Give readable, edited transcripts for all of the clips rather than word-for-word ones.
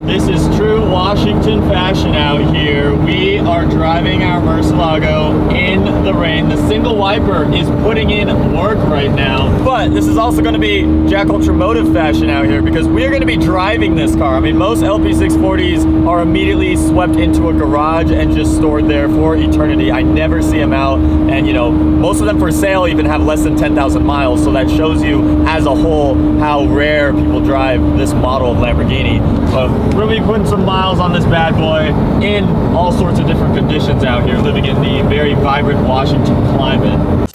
This is true Washington fashion out here. We are driving our Murcielago in the rain. The single wiper is putting in work right now. But this is also going to be JackUltraMotive fashion out here because we are going to be driving this car. I mean, most LP640s are immediately swept into a garage and just stored there for eternity. I never see them out. And, you know, most of them for sale even have less than 10,000 miles. So that shows you as a whole how rare people drive this model of Lamborghini. But we're going to be putting some miles on this bad boy in all sorts of different conditions out here, living in the very vibrant Washington climate.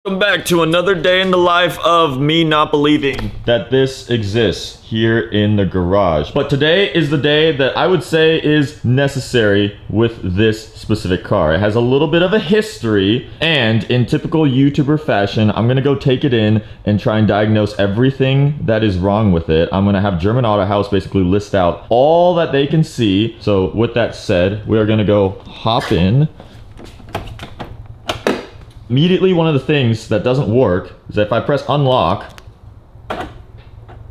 Welcome back to another day in the life of me not believing that this exists here in the garage. But today is the day that I would say is necessary with this specific car. It has a little bit of a history, and in typical YouTuber fashion, I'm gonna go take it in and try and diagnose everything that is wrong with it. I'm gonna have German Autohaus basically list out all that they can see. So with that said, we are gonna go hop in. Immediately, one of the things that doesn't work is that if I press unlock,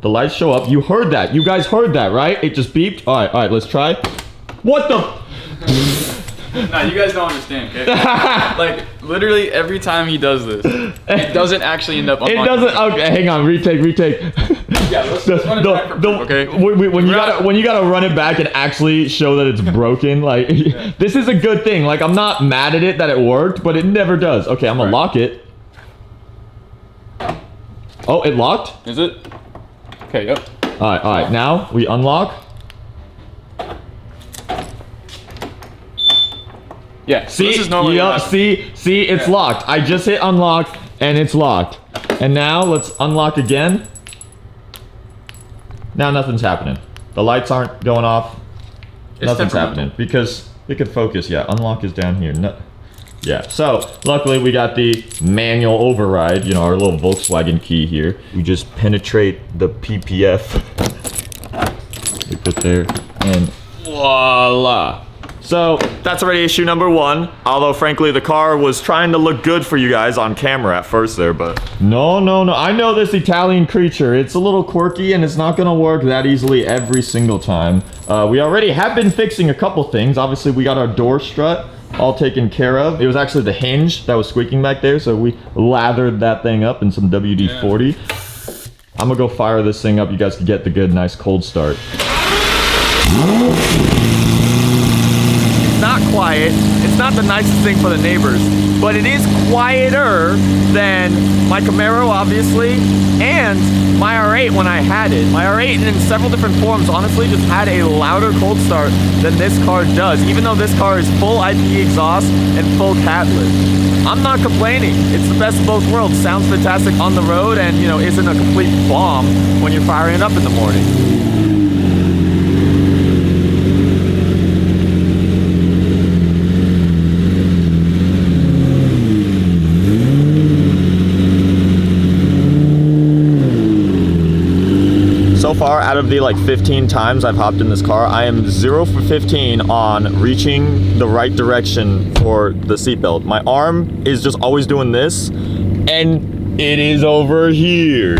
the lights show up. You heard that. You guys heard that, right? It just beeped. All right, let's try. What the? Nah, you guys don't understand, okay? Like, literally every time he does this, it doesn't actually end up unlocking. It doesn't. Okay, hang on. Retake. Yeah, let's run it back for proof, okay? When you gotta run it back and actually show that it's broken, like yeah. This is a good thing. Like, I'm not mad at it that it worked, but it never does. Okay, I'm gonna lock it. Oh, it locked? Is it? Okay, yep. All right. Now we unlock. Yeah. See, this is normally see, it's locked. I just hit unlock and it's locked. And now let's unlock again. Now nothing's happening. The lights aren't going off. Nothing's happening because it could focus. Yeah, unlock is down here. No, yeah, so luckily we got the manual override, you know, our little Volkswagen key here. We just penetrate the PPF. We put there and voila. So that's already issue number one. Although frankly, the car was trying to look good for you guys on camera at first there, but no. I know this Italian creature. It's a little quirky and it's not gonna work that easily every single time. We already have been fixing a couple things. Obviously, we got our door strut all taken care of. It was actually the hinge that was squeaking back there, so we lathered that thing up in some WD-40. Yeah. I'm gonna go fire this thing up. You guys can get the good, nice cold start. Not quiet. It's not the nicest thing for the neighbors, but it is quieter than my Camaro, obviously, and my R8 when I had it. My R8 in several different forms honestly just had a louder cold start than this car does, even though this car is full IPE exhaust and full catalyst. I'm not complaining. It's the best of both worlds. Sounds fantastic on the road and, you know, isn't a complete bomb when you're firing it up in the morning. So far, out of the like 15 times I've hopped in this car, I am 0 for 15 on reaching the right direction for the seatbelt. My arm is just always doing this, and it is over here.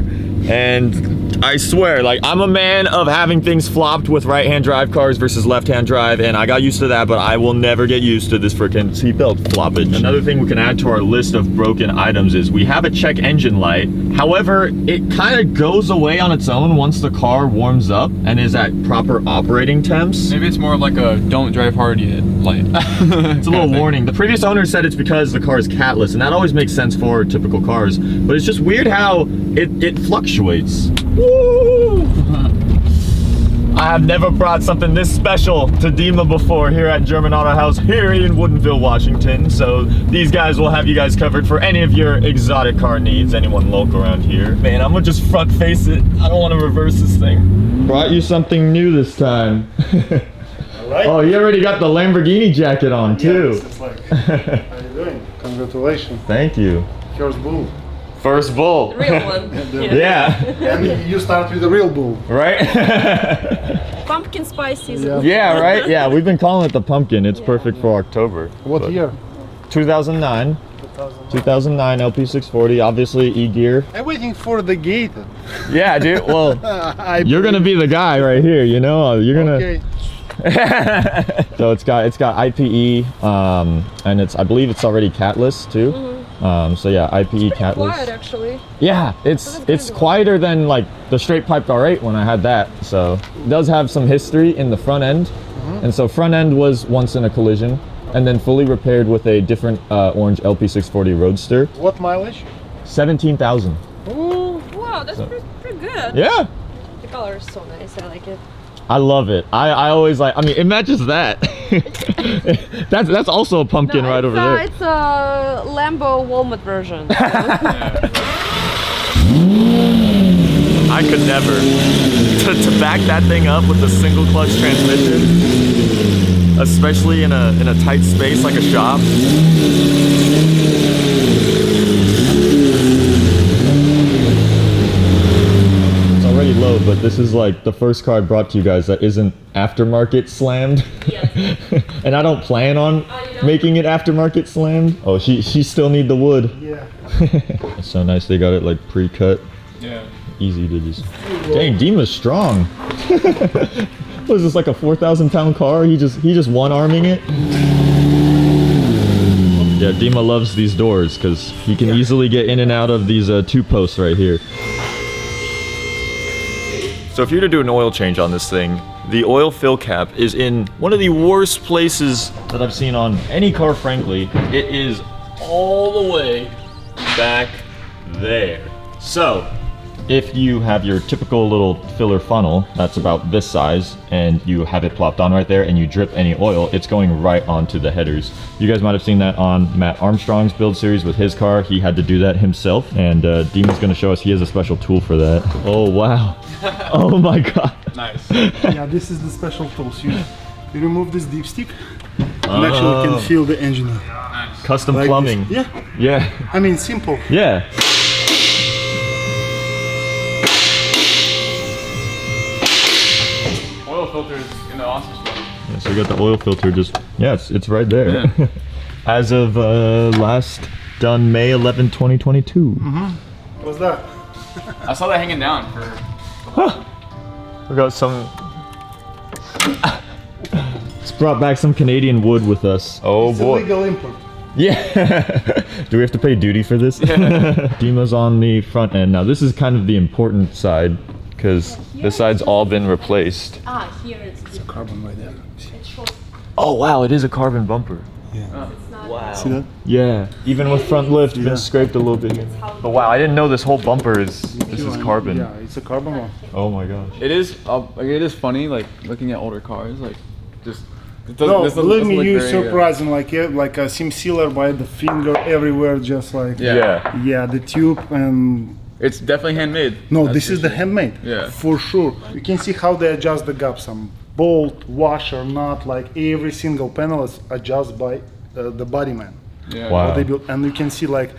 And I swear, like, I'm a man of having things flopped with right-hand drive cars versus left-hand drive, and I got used to that, but I will never get used to this freaking seatbelt floppage. Another thing we can add to our list of broken items is we have a check engine light. However, it kind of goes away on its own once the car warms up and is at proper operating temps. Maybe it's more of like a don't drive hard yet light. It's a little warning. The previous owner said it's because the car is catless, and that always makes sense for typical cars, but it's just weird how it fluctuates. Woo! I have never brought something this special to Dima before here at German Autohaus here in Woodinville, Washington. So these guys will have you guys covered for any of your exotic car needs, anyone local around here. Man, I'm gonna just front face it. I don't want to reverse this thing. Brought you something new this time. Right. Oh, you already got the Lamborghini jacket on too. Yes, it's like, how you doing? Congratulations. Thank you. First bull. First bull. The real one. Yeah. And you start with the real bull. Right? Pumpkin spice season. Yeah, right? Yeah, we've been calling it the pumpkin. It's perfect for October. What year? 2009. 2009 LP640, obviously E-gear. I'm waiting for the gate. Yeah, dude. Well, you're gonna be the guy right here. You know, you're gonna. Okay. So it's got IPE, and I believe it's already catless too. So yeah, IPE catless. Quiet actually. Yeah, it's quieter than like the straight piped R8 when I had that. So it does have some history in the front end, and so front end was once in a collision, and then fully repaired with a different orange LP640 Roadster. What mileage? 17,000. Ooh, wow, that's pretty good. Yeah. The color is so nice. I like it. I love it. I always like. I mean, it matches that. that's also a pumpkin right over there. It's a Lambo Walnut version. I could never. To back that thing up with a single clutch transmission, especially in a tight space like a shop. It's already low, but this is like the first car I brought to you guys that isn't aftermarket slammed. Yes. And I don't plan on making it aftermarket slammed. Oh, she still need the wood. Yeah. It's so nice they got it like pre-cut. Yeah. Easy to just. Dang, Dima's strong. What is this, like a 4,000 pound car? He just one arming it. Yeah, Dima loves these doors because he can easily get in and out of these two posts right here. So if you're to do an oil change on this thing, the oil fill cap is in one of the worst places that I've seen on any car, frankly. It is all the way back there. So if you have your typical little filler funnel that's about this size and you have it plopped on right there and you drip any oil, it's going right onto the headers. You guys might have seen that on Matt Armstrong's build series with his car. He had to do that himself, and Dima's gonna show us he has a special tool for that. Oh wow. Oh my god. Nice. Yeah, this is the special tools. You remove this dipstick and actually can feel the engine. Custom Like plumbing. this. Yeah. Yeah. I mean, simple. Yeah. Oil filters in the awesome spot. Yeah, so we got the oil filter just, yeah, it's right there. Yeah. As of last done May 11, 2022. What's that? I saw that hanging down for. We got some. It's brought back some Canadian wood with us. Oh It's boy. illegal import. Yeah. Do we have to pay duty for this? Dima's on the front end. Now this is kind of the important side because this side's all been replaced. Ah, here it's Carbon right there. it shows. Oh wow, it is a carbon bumper. Yeah. It's not. Wow. See that? Yeah. Even with front lift, been scraped a little bit here. But wow, I didn't know this whole bumper is carbon. Yeah, it's a carbon one. Oh my gosh. It is. Like, it is funny. Like looking at older cars. Like just. It No, this believe doesn't me, look you're very, surprising. Like a seam sealer by the finger everywhere, just like Yeah. yeah, the tube and It's definitely handmade. no, That's this for is the sure. handmade. Yeah. for sure. You can see how they adjust the gap. Some bolt, washer, nut, like every single panel is adjusted by the body man. Yeah. Wow. What they built, and you can see like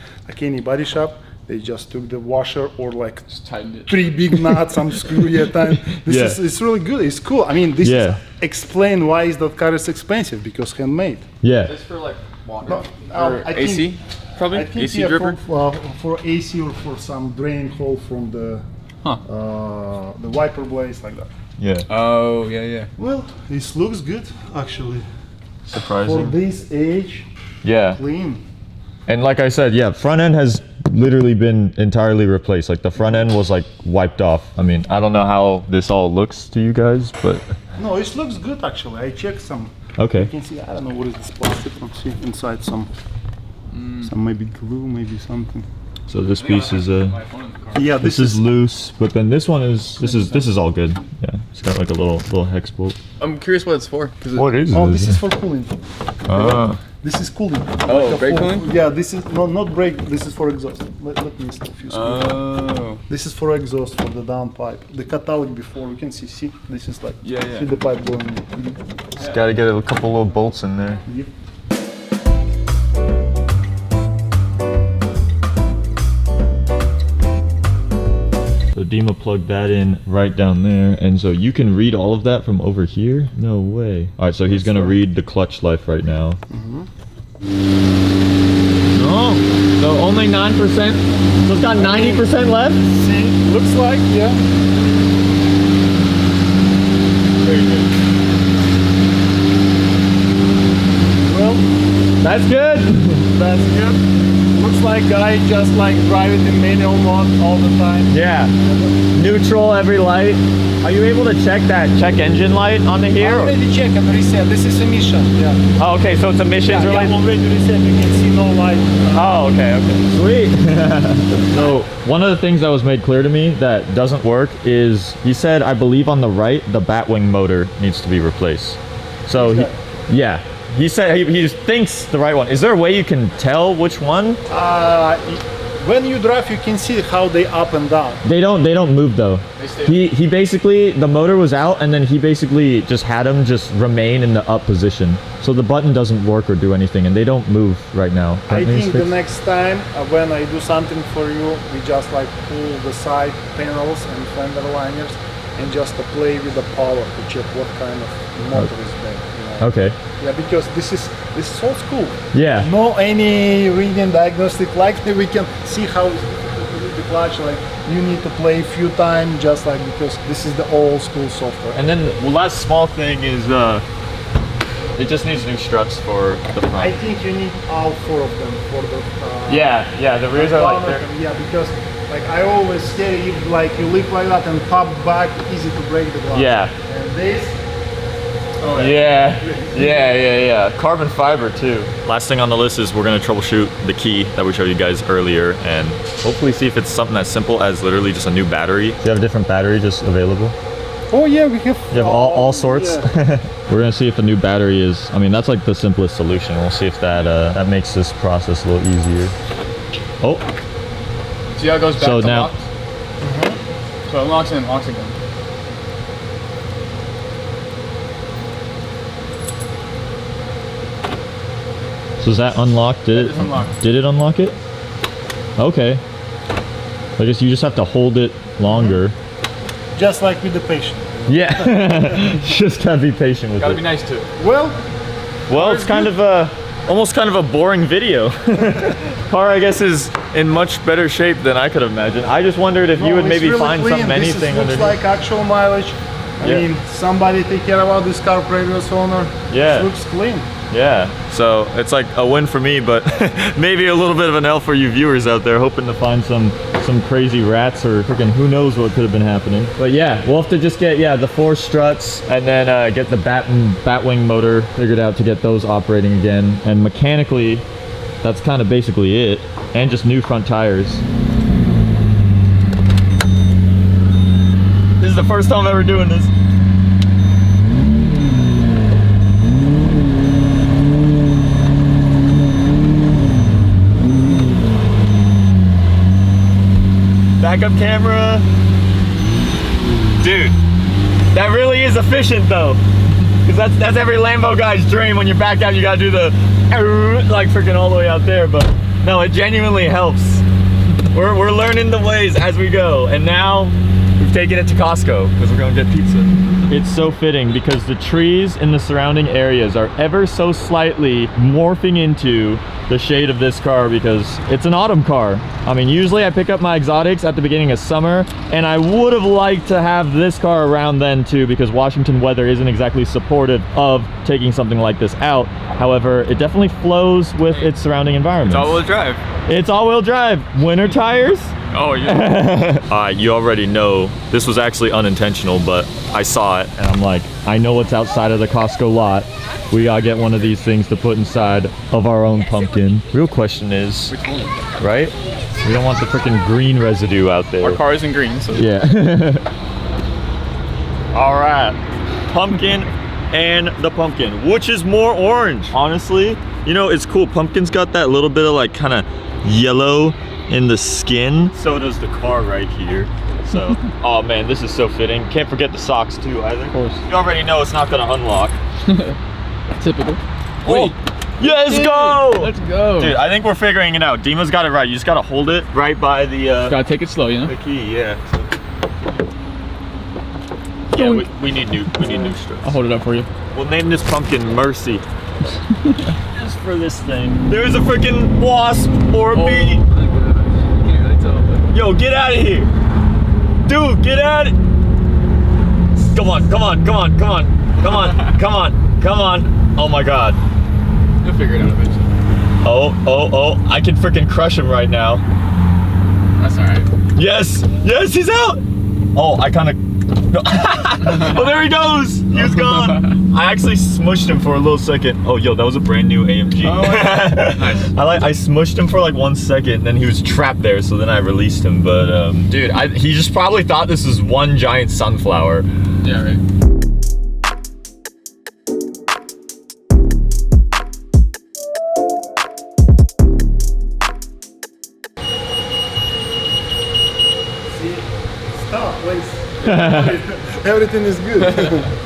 any body shop, they just took the washer or like Just tightened it. 3 big nuts, some screw at a time. This Yeah. is it's really good. It's cool. I mean, this Yeah. explain why is that car is expensive because handmade. Yeah. Just for like water. No, or I AC. think- Probably I think AC yeah, dripper. for AC or for some drain hole from the the wiper blades like that. Yeah. Oh yeah. Well, this looks good actually for Surprising. this age. Yeah. Clean. And like I said, yeah, front end has literally been entirely replaced. Like the front end was like wiped off. I mean, I don't know how this all looks to you guys, but No, it looks good actually. I checked some. You okay. can see. I don't know what is this plastic. Let's see inside some maybe glue, maybe something. So this piece is My phone in the car. Yeah, this is loose, but then this one is this is all good. Yeah, it's got like a little hex bolt. I'm curious what it's for. Cause What is Oh, this? this is for cooling. Ah. This is cooling. Oh, Like a brake full- cooling? Yeah, this is not brake. This is for exhaust. Let me stop you. Oh. This is for exhaust for the downpipe. The catalytic before you can see. This is like Yeah, yeah. see the pipe going. Just gotta get a couple little bolts in there. Yep. So Dima plugged that in right down there, and so you can read all of that from over here? No way. All right, so he's gonna read the clutch life right now. No! Oh, so only 9%. So it's got 90% left? See, looks like, yeah. Very good. Well, That's good. that's good. Looks like guy just like drive it in manual mode all the time. Yeah. Neutral every light. Are you able to check engine light on the here? Already check and reset. This is emission. Yeah. Oh, okay, so it's emissions Yeah, related? already reset. You can see no light. Oh, okay. Sweet. So one of the things that was made clear to me that doesn't work is he said, I believe on the right, the batwing motor needs to be replaced. So yeah, he said he thinks the right one. Is there a way you can tell which one? When you drive, you can see how they up and down. They don't move though. He basically, the motor was out and then he basically just had them just remain in the up position. So the button doesn't work or do anything and they don't move right now. I think the next time when I do something for you, we just like pull the side panels and fender liners and just play with the power to check what kind of motor is there. You know? Okay. Yeah, because this is old school. Yeah. No any reading diagnostic like we can see how the clutch like you need to play a few times just like because this is the old school software. And then the last small thing is it just needs new struts for the front. I think you need all four of them for the Yeah, the rears are like yeah, because like I always say if like you leave like that and pop back, easy to break the glass. Yeah. And this. Oh, Yeah. Carbon fiber too. Last thing on the list is we're gonna troubleshoot the key that we showed you guys earlier and hopefully see if it's something as simple as literally just a new battery. Do you have a different battery just available? Oh yeah, we have. You have all sorts? Yeah. We're gonna see if a new battery is, I mean, that's like the simplest solution. We'll see if that makes this process a little easier. Oh. See how it goes back So to now- locked? So it locks in and locks again. So is that unlocked? Did It's unlocked. Did it unlock it? Okay. I guess you just have to hold it longer. Just like with the patient. Yeah. Just gotta be patient with Gotta it. be nice too. Well, Well, it's kind of almost kind of a boring video. Car, I guess, is in much better shape than I could have imagined. I just wondered if you would it's maybe really find clean. anything This looks underneath. like actual mileage. I Yeah. mean, somebody take care about this car, previous owner. Yeah. It looks clean. Yeah, so it's like a win for me, but maybe a little bit of an L for you viewers out there, hoping to find some crazy rats or freaking who knows what could have been happening. But yeah, we'll have to just get the 4 struts and then get the batwing motor figured out to get those operating again. And mechanically, that's kind of basically it, and just new front tires. This is the first time ever doing this. Backup camera. Dude, that really is efficient though. Cause that's every Lambo guy's dream. When you back out, you gotta do the like freaking all the way out there. But no, it genuinely helps. We're learning the ways as we go. And now we've taken it to Costco because we're gonna get pizza. It's so fitting because the trees in the surrounding areas are ever so slightly morphing into the shade of this car because it's an autumn car. I mean, usually I pick up my exotics at the beginning of summer, and I would have liked to have this car around then too because Washington weather isn't exactly supportive of taking something like this out. However, it definitely flows with its surrounding environment. It's all-wheel drive. It's all-wheel drive. Winter tires? Oh yeah. You already know this was actually unintentional, but I saw it and I'm like, I know what's outside of the Costco lot. We gotta get one of these things to put inside of our own pumpkin. Real question is, Which one? right? We don't want the freaking green residue out there. Our car is in green, so Yeah. All right, pumpkin and the pumpkin. Which is more orange? Honestly, you know, it's cool. Pumpkin's got that little bit of like kind of yellow in the skin. So does the car right here. So, oh man, this is so fitting. Can't forget the socks too either. Of course. You already know it's not gonna unlock. typical. Wait. Let's go! Let's go. Dude, I think we're figuring it out. Dima's got it right. You just gotta hold it right by the Gotta take it slow, you know? the key, yeah. Yeah, we need new strips. I'll hold it up for you. We'll name this pumpkin Mercy. Just for this thing. There's a freaking wasp or a bee. You can't really tell, but Yo, get out of here. Dude, get out of Come on, come on, come on, come on. Come on, come on, come on. Oh my god. you'll figure it out eventually. Oh, I can freaking crush him right now. That's alright. Yes, yes, he's out. Oh, I kind of. No. Oh, there he goes. He was gone. I actually smushed him for a little second. Oh, yo, that was a brand new AMG. Oh, yeah. Nice. I smushed him for like 1 second, then he was trapped there. So then I released him. But dude, he just probably thought this was one giant sunflower. Yeah, right. See, stop, please. Everything is good.